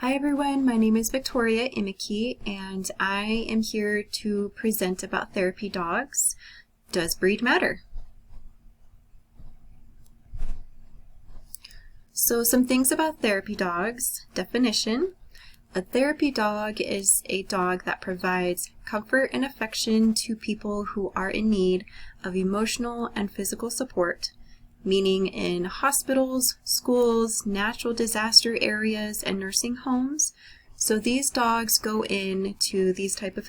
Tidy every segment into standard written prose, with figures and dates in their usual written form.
Hi everyone, my name is Victoria Imiki and I am here to present about therapy dogs. Does breed matter? So some things about therapy dogs. Definition. A therapy dog is a dog that provides comfort and affection to people who are in need of emotional and physical support, meaning in hospitals, schools, natural disaster areas, and nursing homes. So these dogs go into these type of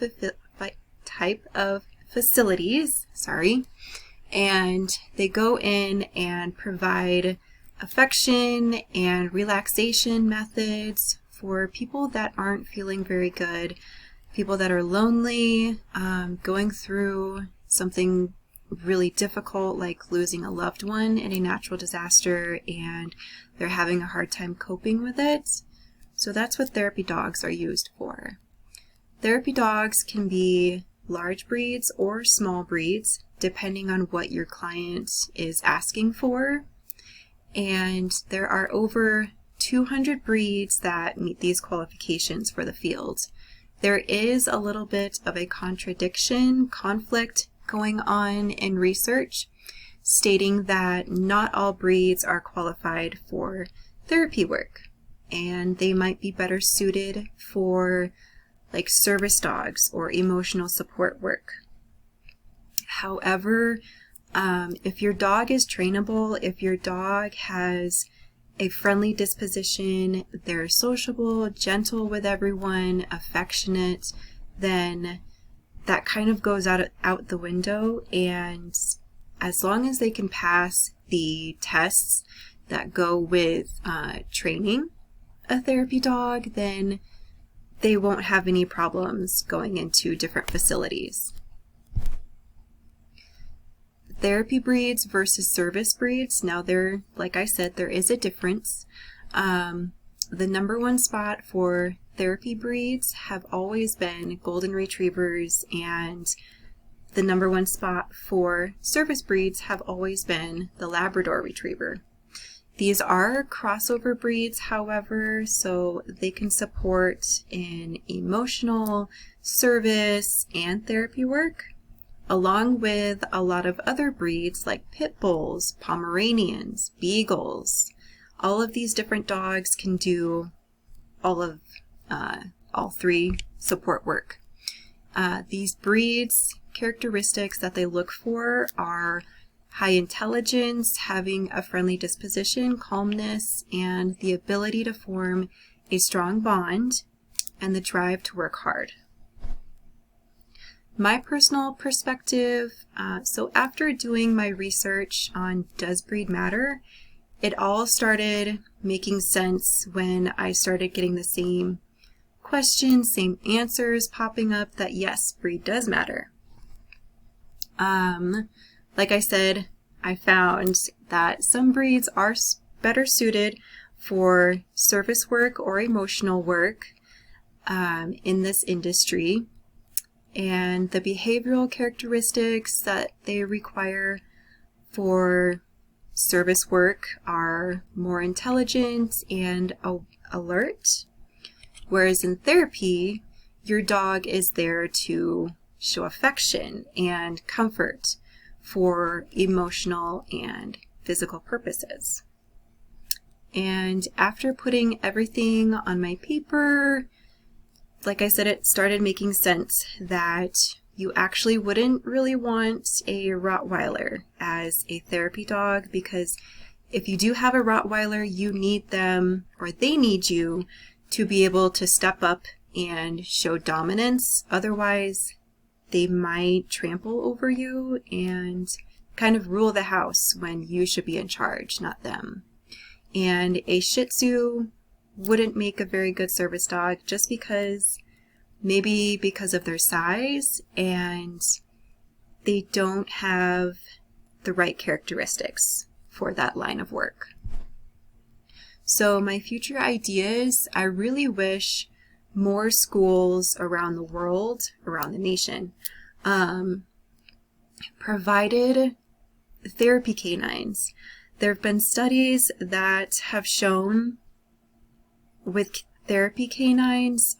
facilities, and they go in and provide affection and relaxation methods for people that aren't feeling very good, people that are lonely, going through something really difficult like losing a loved one in a natural disaster and they're having a hard time coping with it. So that's what therapy dogs are used for. Therapy dogs can be large breeds or small breeds depending on what your client is asking for. And there are over 200 breeds that meet these qualifications for the field. There is a little bit of a conflict going on in research stating that not all breeds are qualified for therapy work and they might be better suited for like service dogs or emotional support work. However, if your dog is trainable, if your dog has a friendly disposition, they're sociable, gentle with everyone, affectionate, then that kind of goes out the window, and as long as they can pass the tests that go with training a therapy dog, then they won't have any problems going into different facilities. Therapy breeds versus service breeds. Now like I said, there is a difference. The number one spot for therapy breeds have always been golden retrievers, and the number one spot for service breeds have always been the Labrador retriever. These are crossover breeds, however, so they can support in emotional, service, and therapy work, along with a lot of other breeds like pit bulls, Pomeranians, beagles. All of these different dogs can do all three support work. These breeds' characteristics that they look for are high intelligence, having a friendly disposition, calmness, and the ability to form a strong bond, and the drive to work hard. My personal perspective, so after doing my research on does breed matter, it all started making sense when I started getting the same questions, same answers popping up that yes, breed does matter. Like I said, I found that some breeds are better suited for service work or emotional work in this industry, and the behavioral characteristics that they require for service work are more intelligent and alert, whereas in therapy, your dog is there to show affection and comfort for emotional and physical purposes. And after putting everything on my paper, like I said, it started making sense that you actually wouldn't really want a Rottweiler as a therapy dog, because if you do have a Rottweiler, you need them, or they need you, to be able to step up and show dominance. Otherwise, they might trample over you and kind of rule the house when you should be in charge, not them. And a Shih Tzu wouldn't make a very good service dog just because of their size, and they don't have the right characteristics for that line of work. So my future ideas, I really wish more schools around the world, around the nation, provided therapy canines. There have been studies that have shown with therapy canines,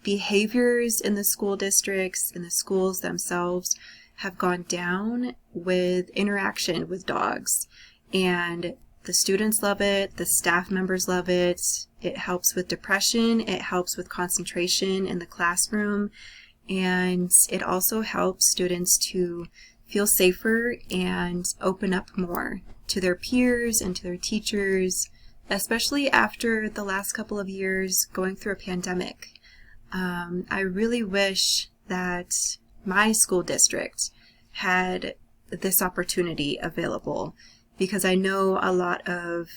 behaviors in the school districts, in the schools themselves, have gone down with interaction with dogs. And the students love it, the staff members love it. It helps with depression, it helps with concentration in the classroom, and it also helps students to feel safer and open up more to their peers and to their teachers, especially after the last couple of years going through a pandemic. I really wish that my school district had this opportunity available, because I know a lot of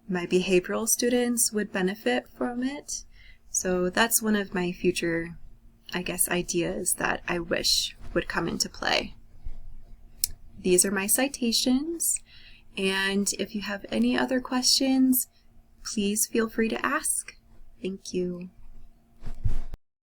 my behavioral students would benefit from it. So that's one of my future, I guess, ideas that I wish would come into play. These are my citations, and if you have any other questions, please feel free to ask. Thank you.